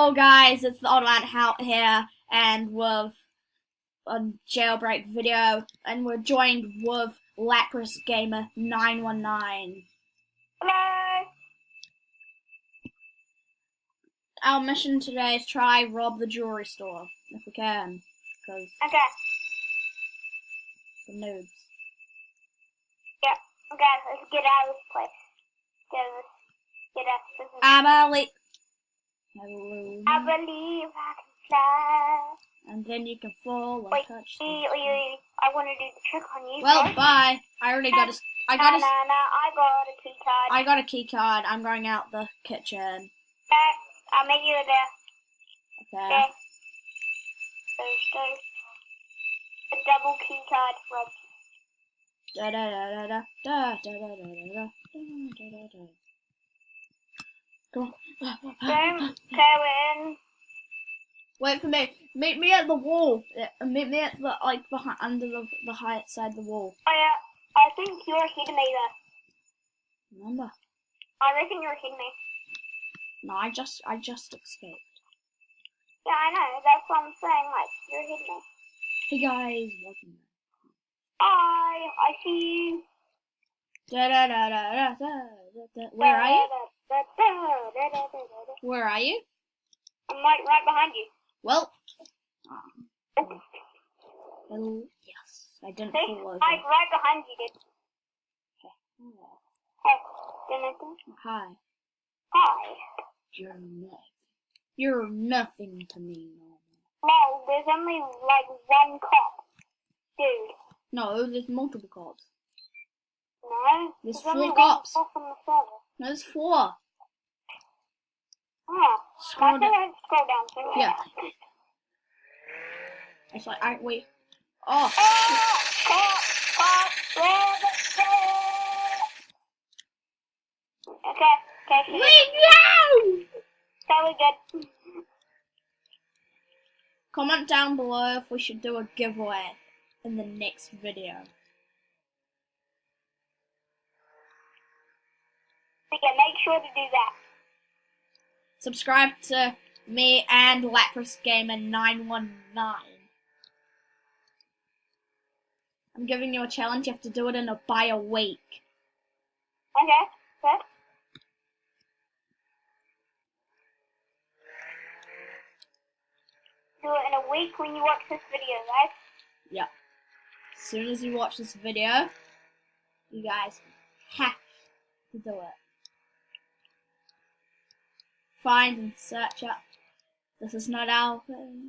Hello guys, it's the Odd Man Out here, and with a jailbreak video, and we're joined with Lapras Gamer 919. Hello! Our mission today is try rob the jewelry store, if we can, because Okay. the noobs. Yeah. Okay, let's get out of this place. Get out. This is Hello. I believe I can fly. And then you can fall and Wait, touch wait. I want to do the trick on you. Well, first. bye. I got I got a key card. I got a key card. I'm going out the kitchen. Okay, I'll meet you there. Okay. Okay. Go. A double key card, Rob. Da da da da da da da da da da da. Come on. Go in. Wait for me. Meet me at the wall. Meet me at the behind under the high side of the wall. Oh yeah, I think you're hitting me there. Remember? I reckon you're hitting me. No, I just escaped. Yeah, I know. That's what I'm saying. Like, you're hitting me. Hey guys, welcome back. Hi, I see you. Da da da da da da da. Where are you? Where are you? I'm right behind you. Well. Hello. Yes, I didn't See? fall over. I'm right behind you, dude. Hey. Hi. Hi. You're nothing to me, normal. No, there's only like one cop. Dude. No, there's multiple cops. No? There's only 4 cops. one cop on the server. No, there's 4. Oh. Scroll I think I scroll down too. Yeah. It's like, wait. Oh. Okay. Wait, no! Totally good. Comment down below if we should do a giveaway in the next video. Yeah, make sure to do that. Subscribe to me and Lapras Gamer 919. I'm giving you a challenge. You have to do it by a week. Okay. Do it in a week when you watch this video, right? Yep. As soon as you watch this video, you guys have to do it. Find and search up. This is not our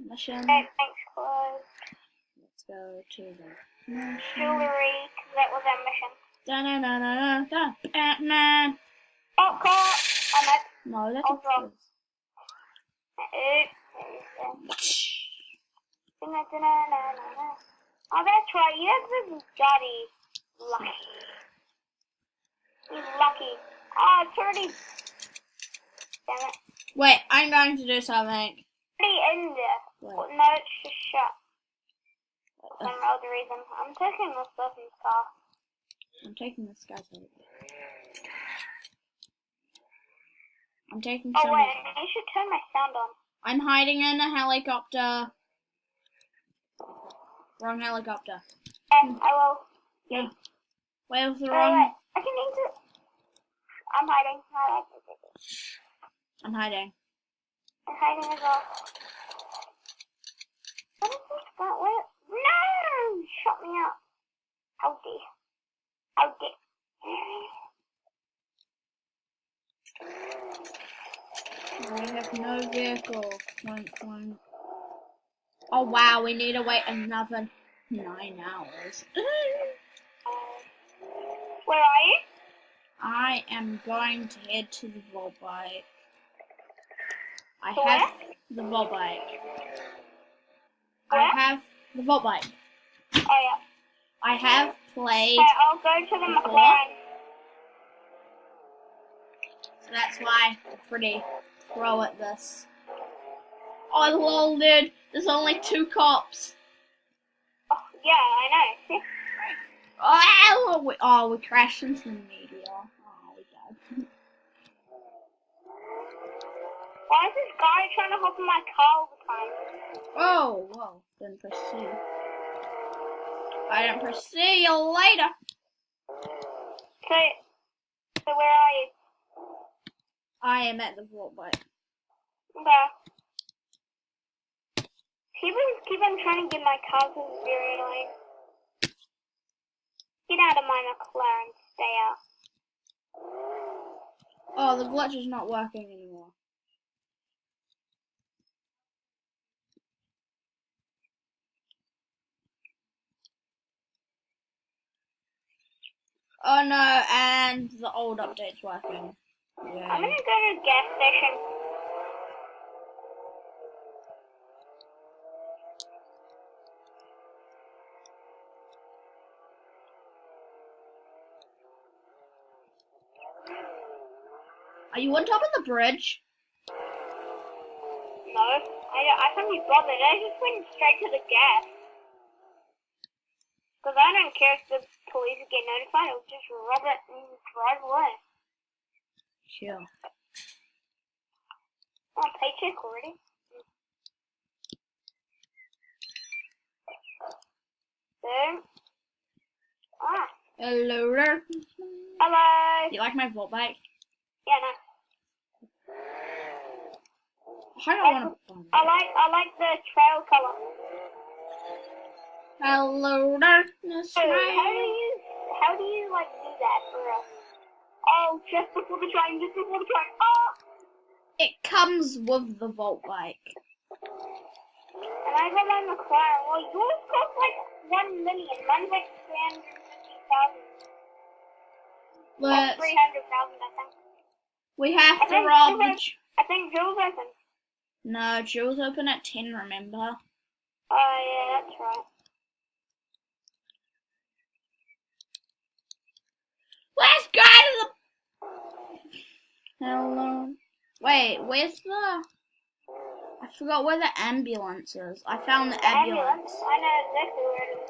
mission. Okay, thanks, Chloe. Let's go to the mission. Jewelry, because that was our mission. Da-na-na-na-na-na, Batman. Oh, call! I'm at. No, that's Oh, a Oh, that's right. You have this Johnny. Lucky. He's lucky. Oh, it's already. Damn it. Wait, I'm going to do something. Already in there. Wait. No, it's just shut. For some other reason. I'm taking this person's car. I'm taking this guy's over. I'm taking Oh, somebody's. wait. You should turn my sound on. I'm hiding in a helicopter. Wrong helicopter. Okay, I will. Yeah. Where's the Wait. wrong? I can enter. I'm hiding. I'm hiding. I'm hiding as well. What is this guy? What? No! Shut me up. How dare. I have no vehicle. One. Oh wow, we need to wait another 9 hours. Where are you? I am going to head to the Volbike. I To have where? the Volbike. Where? I have the Volbike. Oh, yeah. I have played. Okay, I'll go to the before. McLaren. So that's why I'm pretty pro at this. Oh lol, dude. There's only 2 cops. Oh, yeah, I know. Oh, we crashed into the meteor. Oh, we died. Why is this guy trying to hop in my car all the time? Oh, whoa. Didn't press C. I didn't press C. You later. So where are you? I am at the vault bike. Okay. Keep on trying to get my car because it's very annoying. Get out of my McLaren. Stay out. Oh, the glitch is not working anymore. Oh no, and the old update's working. I'm Yay. gonna go to the gas station. Are you on top of the bridge? No, I can't be bothered. I just went straight to the gas. Because I don't care if the police get notified. I'll just rob it and drive away. Sure. Oh, paycheck already? So. Ah. Hello there. Hello. You like my vault bike? Yeah, no. I don't want to. I like the trail color. Hello darkness. So, how do you like do that for us? Oh, just before the train, Oh! It comes with the vault bike. And I got my McLaren. Well, yours cost like 1 million. Mine's like 350,000. Let's. 300,000, I think. We have to rob the. I think Jill's open. No, Jill's open at 10. Remember? Oh yeah, that's right. Let's go to the. Hello. Wait, where's the? I forgot where the ambulance is. I found the ambulance. I know exactly where it is.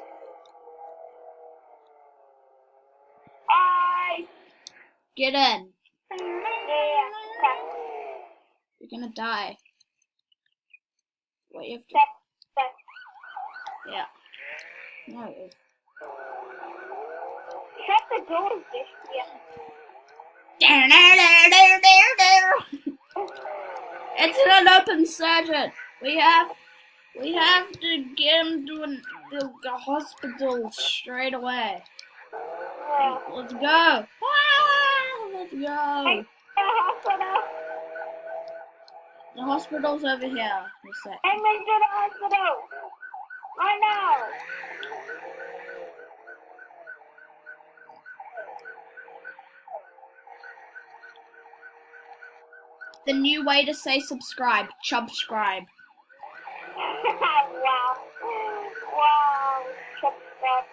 I. Get in. Yeah. Okay. You're gonna die. What you have to? Step. Yeah. No. Shut the doors, bitch. Yeah. It's an open surgeon. We have to get him to the hospital straight away. Yeah. Let's go. Ah, let's go. Hey, the hospital. The hospital's over here. What's that? Take me to the hospital. Right now. The new way to say subscribe. Chubscribe. Wow. Wow. Subscribe.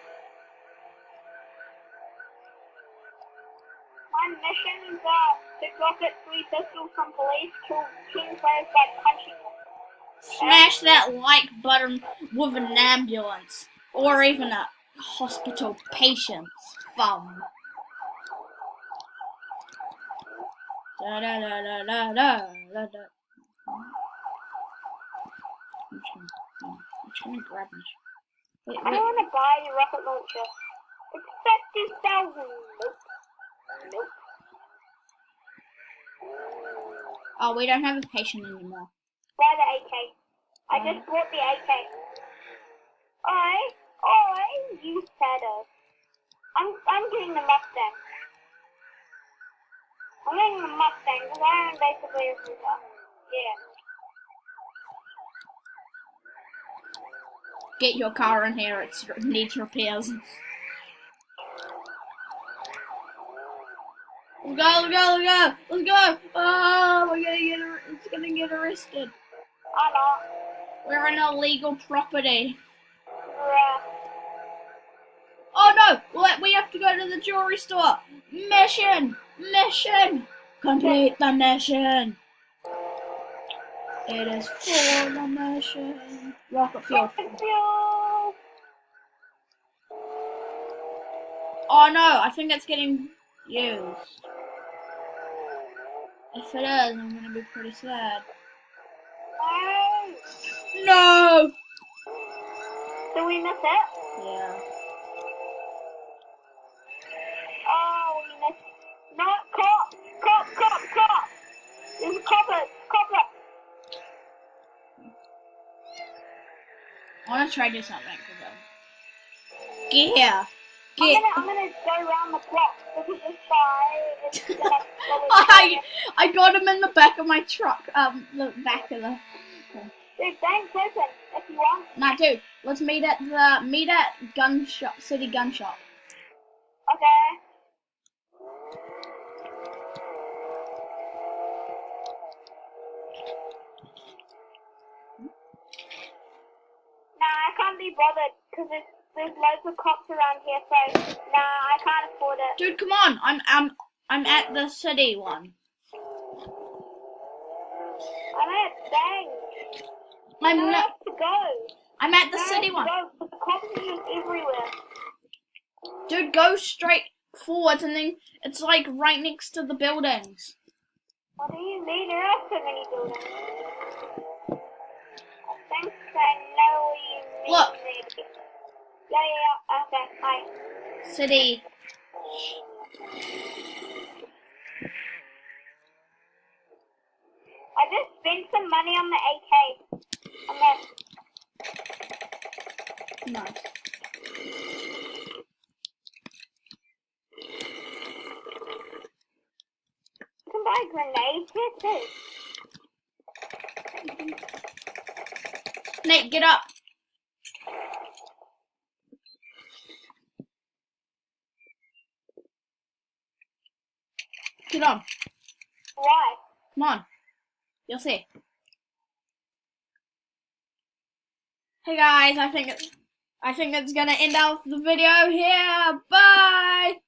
My mission is to get 3 pistols from police, kill team players by punching them. Smash that like button with an ambulance. Or even a hospital patient's thumb. Da da da da da da da da. I'm just gonna grab this. Wait, I don't want to buy the rocket launcher. It's 50,000. Nope. Oh, we don't have a patient anymore. Buy the AK. I just bought the AK. You shadow. I'm getting the Mustang. I'm getting the Mustang because I am basically a Ruger. Yeah. Get your car in here, it needs repairs. Let's go! Oh, it's gonna get arrested. I know. We're in illegal property. Yeah. Oh no! We have to go to the jewelry store. Mission! Complete the mission. It is for the mission. Rocket fuel. Oh no! I think it's getting used. If it is, I'm gonna be pretty sad. we miss it? Yeah. Oh, we missed. No, cop! Cop! Cop! Cop! There's a copper! Copper! I want to try to do something with them. Get here. Get. I'm gonna go around the block because this guy is gonna I got him in the back of my truck. The back of the. Dude, thanks, listen, if you want. Nah, dude. Let's meet at gun shop, city gun shop. Okay. Nah, I can't be bothered because there's loads of cops around here, so nah, I can't afford it. Dude, come on. I'm at the city one. I'm at dang. I'm Where not. else to go? I'm at the Where city else one. to go? But the cops are just everywhere. Dude, go straight forwards and then it's like right next to the buildings. What do you mean? There are so many buildings. I think I know what you mean. Look. Maybe. Yeah. Okay, hi. City. I just spent some money on the AK. I'm gonna... Nice. You can buy grenades here too. Nate, get up. Get on. Why? Come on. You'll see. Hey guys, I think it's gonna end off the video here. Bye.